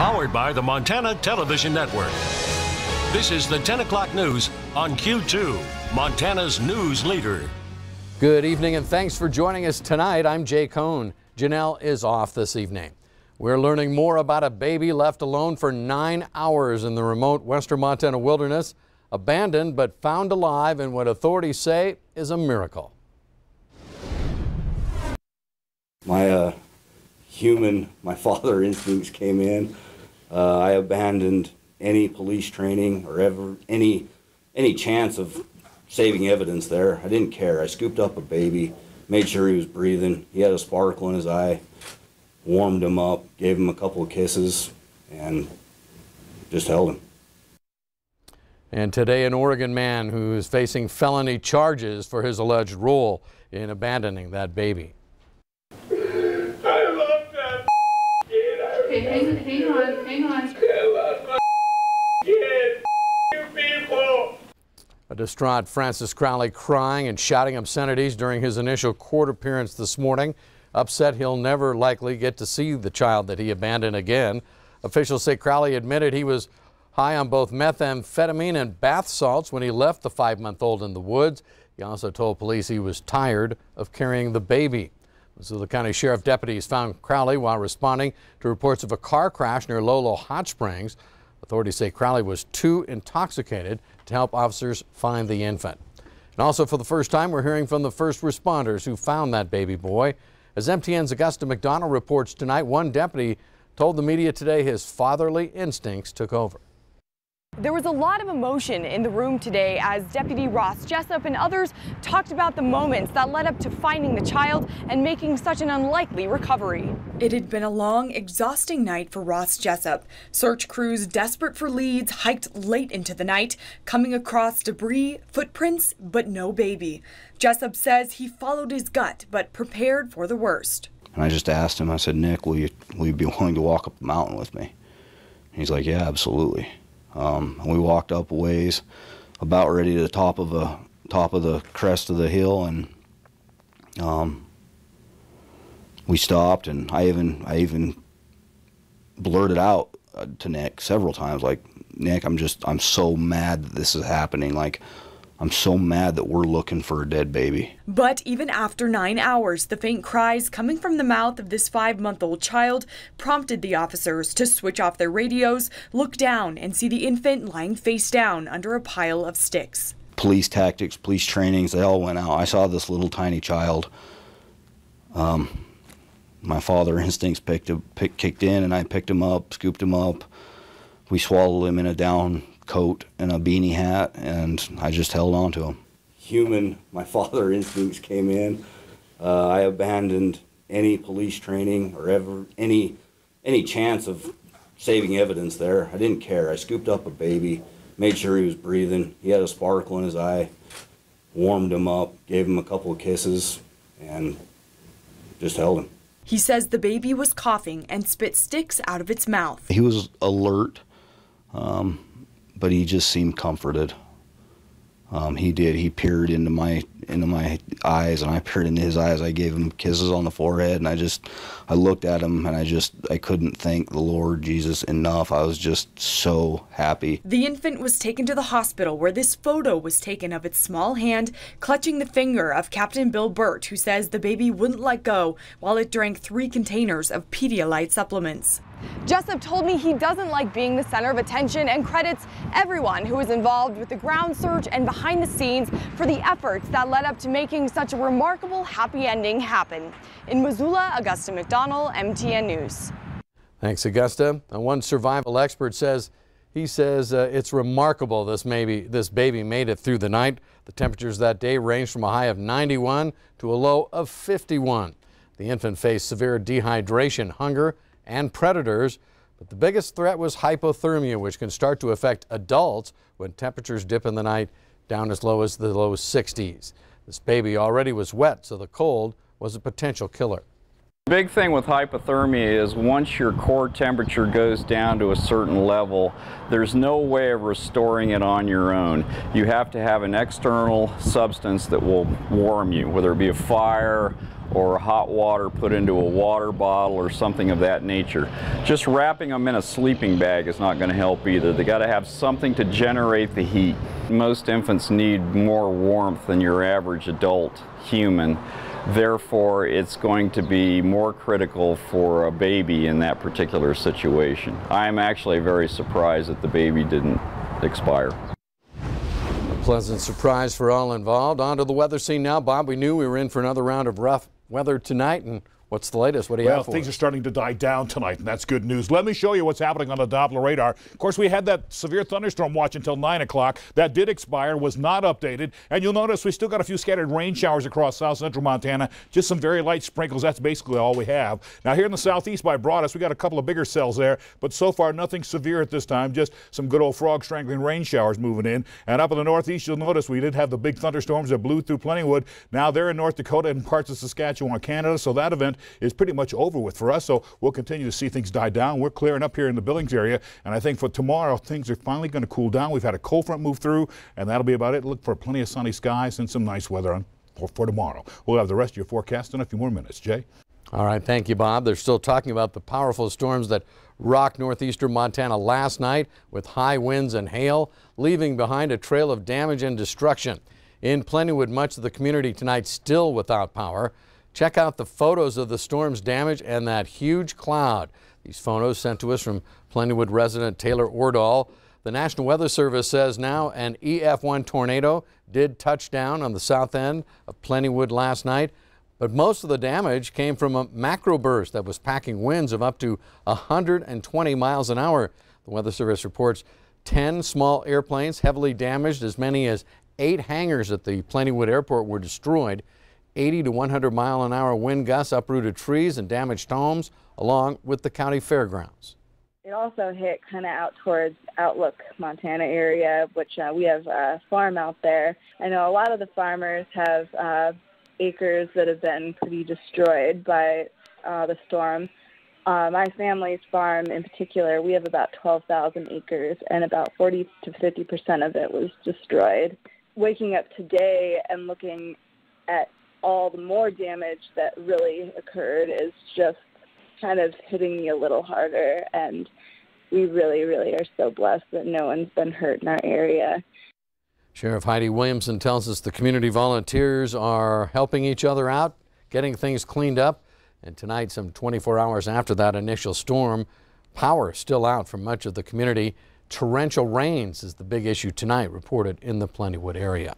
Powered by the Montana Television Network. This is the 10 o'clock news on Q2, Montana's news leader. Good evening and thanks for joining us tonight. I'm Jay Kohn. Janelle is off this evening. We're learning more about a baby left alone for 9 hours in the remote western Montana wilderness, abandoned but found alive in what authorities say is a miracle. My father instincts came in. I abandoned any police training or ever any chance of saving evidence there. I didn't care. I scooped up a baby, made sure he was breathing. He had a sparkle in his eye, warmed him up, gave him a couple of kisses, and just held him. And today, an Oregon man who is facing felony charges for his alleged role in abandoning that baby. I love that kid. Okay, hang on. I love my kid. You people. A distraught Francis Crowley crying and shouting obscenities during his initial court appearance this morning. Upset he'll never likely get to see the child that he abandoned again. Officials say Crowley admitted he was high on both methamphetamine and bath salts when he left the 5-month-old in the woods. He also told police he was tired of carrying the baby. Missoula County Sheriff deputies found Crowley while responding to reports of a car crash near Lolo Hot Springs. Authorities say Crowley was too intoxicated to help officers find the infant. And also for the first time, we're hearing from the first responders who found that baby boy. As MTN's Augusta McDonald reports tonight, one deputy told the media today his fatherly instincts took over. There was a lot of emotion in the room today as Deputy Ross Jessup and others talked about the moments that led up to finding the child and making such an unlikely recovery. It had been a long, exhausting night for Ross Jessup. Search crews desperate for leads hiked late into the night, coming across debris, footprints, but no baby. Jessup says he followed his gut, but prepared for the worst. And I just asked him, I said, Nick, will you be willing to walk up the mountain with me? And he's like, yeah, absolutely. We walked up a ways, about ready to the top of the crest of the hill, and we stopped. And I even blurted out to Nick several times, like, Nick, I'm so mad that this is happening. Like, I'm so mad that we're looking for a dead baby. But even after 9 hours, the faint cries coming from the mouth of this 5-month-old child prompted the officers to switch off their radios, look down, and see the infant lying face down under a pile of sticks. Police tactics, police trainings, they all went out. I saw this little tiny child. My father instincts kicked in, and I picked him up, scooped him up. We swallowed him in a down coat and a beanie hat, and I just held on to him. My father instincts came in. I abandoned any police training or ever any chance of saving evidence there. I didn't care. I scooped up a baby, made sure he was breathing. He had a sparkle in his eye, warmed him up, gave him a couple of kisses, and just held him. He says the baby was coughing and spit sticks out of its mouth. He was alert. But he just seemed comforted. He did. He peered into my eyes, and I peered into his eyes. I gave him kisses on the forehead, and I looked at him, and I couldn't thank the Lord Jesus enough. I was just so happy. The infant was taken to the hospital, where this photo was taken of its small hand clutching the finger of Captain Bill Burt, who says the baby wouldn't let go while it drank 3 containers of Pedialyte supplements. Jessup told me he doesn't like being the center of attention and credits everyone who was involved with the ground search and behind the scenes for the efforts that led up to making such a remarkable happy ending happen. In Missoula, Augusta McDonald, MTN News. Thanks, Augusta. And one survival expert says it's remarkable this baby made it through the night. The temperatures that day ranged from a high of 91 to a low of 51. The infant faced severe dehydration, hunger, and predators, but the biggest threat was hypothermia, which can start to affect adults when temperatures dip in the night down as low as the low 60s. This baby already was wet, so the cold was a potential killer. The big thing with hypothermia is once your core temperature goes down to a certain level, there's no way of restoring it on your own. You have to have an external substance that will warm you, whether it be a fire or hot water put into a water bottle or something of that nature. Just wrapping them in a sleeping bag is not going to help either. They got to have something to generate the heat. Most infants need more warmth than your average adult human. Therefore, it's going to be more critical for a baby in that particular situation. I'm actually very surprised that the baby didn't expire. A pleasant surprise for all involved. On to the weather scene now. Bob, we knew we were in for another round of rough weather tonight, and what's the latest? What do you have for us? Things are starting to die down tonight, and that's good news. Let me show you what's happening on the Doppler radar. Of course, we had that severe thunderstorm watch until 9 o'clock. That did expire, was not updated. And you'll notice we still got a few scattered rain showers across south central Montana. Just some very light sprinkles. That's basically all we have. Now, here in the southeast by Broadus, we got a couple of bigger cells there, but so far nothing severe at this time. Just some good old frog strangling rain showers moving in. And up in the northeast, you'll notice we did have the big thunderstorms that blew through Plentywood. Now they're in North Dakota and parts of Saskatchewan, Canada. So that event is pretty much over with for us, so we'll continue to see things die down. We're clearing up here in the Billings area, and I think for tomorrow things are finally going to cool down. We've had a cold front move through, and that'll be about it. Look for plenty of sunny skies and some nice weather for tomorrow. We'll have the rest of your forecast in a few more minutes. Jay? All right, thank you, Bob. They're still talking about the powerful storms that rocked northeastern Montana last night with high winds and hail, leaving behind a trail of damage and destruction. In Plentywood, much of the community tonight still without power. Check out the photos of the storm's damage and that huge cloud. These photos sent to us from Plentywood resident Taylor Ordahl. The National Weather Service says now an EF1 tornado did touch down on the south end of Plentywood last night, but most of the damage came from a macroburst that was packing winds of up to 120 miles an hour. The Weather Service reports 10 small airplanes heavily damaged. As many as 8 hangars at the Plentywood Airport were destroyed. 80 to 100 mile an hour wind gusts uprooted trees and damaged homes along with the county fairgrounds. It also hit kind of out towards Outlook, Montana area, which we have a farm out there. I know a lot of the farmers have acres that have been pretty destroyed by the storm. My family's farm in particular, we have about 12,000 acres, and about 40 to 50% of it was destroyed. Waking up today and looking at all the more damage that really occurred is just kind of hitting me a little harder, and we really, really are so blessed that no one's been hurt in our area. Sheriff Heidi Williamson tells us the community volunteers are helping each other out, getting things cleaned up, and tonight, some 24 hours after that initial storm, power still out for much of the community. Torrential rains is the big issue tonight, reported in the Plentywood area.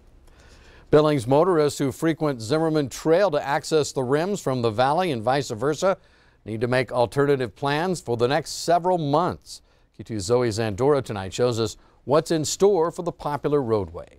Billings motorists who frequent Zimmerman Trail to access the rims from the valley and vice versa need to make alternative plans for the next several months. Q2's Zoe Zandora tonight shows us what's in store for the popular roadway.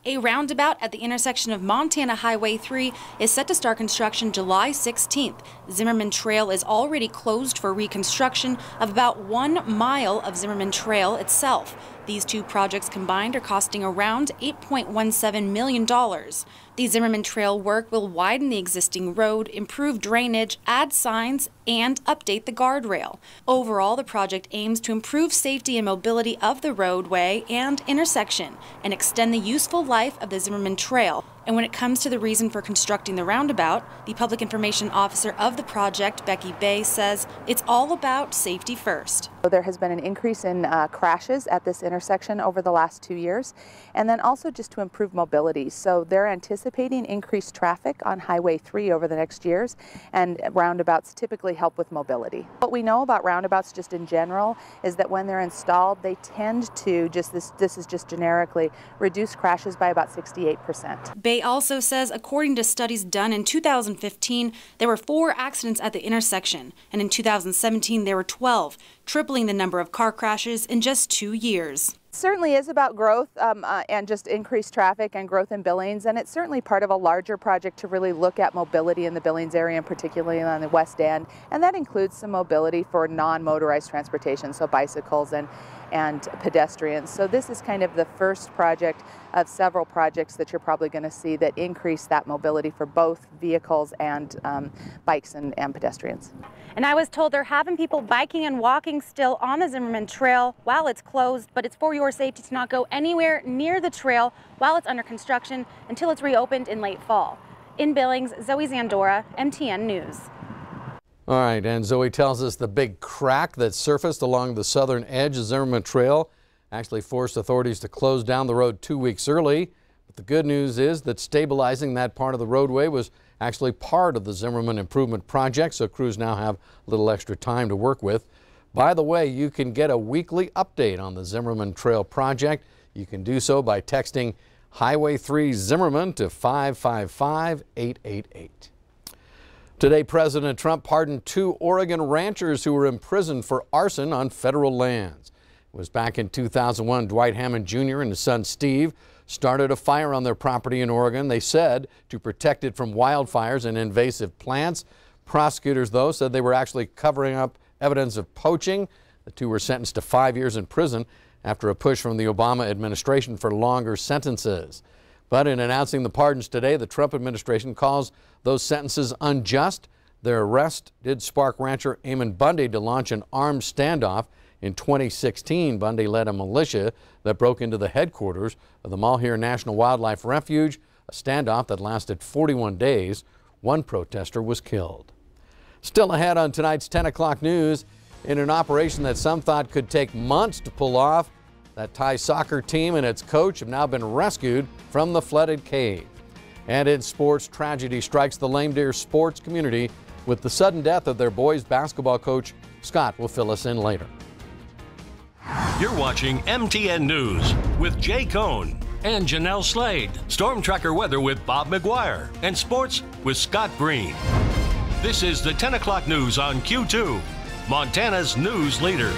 A roundabout at the intersection of Montana Highway 3 is set to start construction July 16th. Zimmerman Trail is already closed for reconstruction of about 1 mile of Zimmerman Trail itself. These two projects combined are costing around $8.17 million. The Zimmerman Trail work will widen the existing road, improve drainage, add signs, and update the guardrail. Overall, the project aims to improve safety and mobility of the roadway and intersection and extend the useful life of the Zimmerman Trail. And when it comes to the reason for constructing the roundabout, the public information officer of the project, Becky Bay, says it's all about safety first. There has been an increase in crashes at this intersection over the last 2 years, and then also just to improve mobility. So they're anticipating increased traffic on Highway 3 over the next years, and roundabouts typically help with mobility. What we know about roundabouts just in general is that when they're installed, they tend to, this is just generically, reduce crashes by about 68%. Bay also says, according to studies done in 2015, there were 4 accidents at the intersection, and in 2017 there were 12, tripling the number of car crashes in just 2 years. It certainly is about growth and just increased traffic and growth in Billings, and it's certainly part of a larger project to really look at mobility in the Billings area, and particularly on the west end, and that includes some mobility for non-motorized transportation, so bicycles and pedestrians. So this is kind of the first project of several projects that you're probably going to see that increase that mobility for both vehicles and bikes and pedestrians. And I was told they're having people biking and walking still on the Zimmerman Trail while it's closed, but it's for your safety to not go anywhere near the trail while it's under construction until it's reopened in late fall. In Billings, Zoe Zandora, MTN News. All right, and Zoe tells us the big crack that surfaced along the southern edge of Zimmerman Trail actually forced authorities to close down the road 2 weeks early. But the good news is that stabilizing that part of the roadway was actually part of the Zimmerman Improvement Project, so crews now have a little extra time to work with. By the way, you can get a weekly update on the Zimmerman Trail project. You can do so by texting Highway 3 Zimmerman to 555-888. Today, President Trump pardoned 2 Oregon ranchers who were imprisoned for arson on federal lands. It was back in 2001, Dwight Hammond Jr. and his son Steve started a fire on their property in Oregon, they said, to protect it from wildfires and invasive plants. Prosecutors, though, said they were actually covering up evidence of poaching. The 2 were sentenced to 5 years in prison after a push from the Obama administration for longer sentences. But in announcing the pardons today, the Trump administration calls those sentences unjust. Their arrest did spark rancher Eamon Bundy to launch an armed standoff. In 2016, Bundy led a militia that broke into the headquarters of the Malheur National Wildlife Refuge, a standoff that lasted 41 days. 1 protester was killed. Still ahead on tonight's 10 o'clock news, in an operation that some thought could take months to pull off, that Thai soccer team and its coach have now been rescued from the flooded cave. And in sports, tragedy strikes the Lame Deer sports community with the sudden death of their boys basketball coach. Scott will fill us in later. You're watching MTN News with Jay Kohn and Janelle Slade. Storm Tracker weather with Bob McGuire and sports with Scott Green. This is the 10 o'clock news on Q2, Montana's news leader.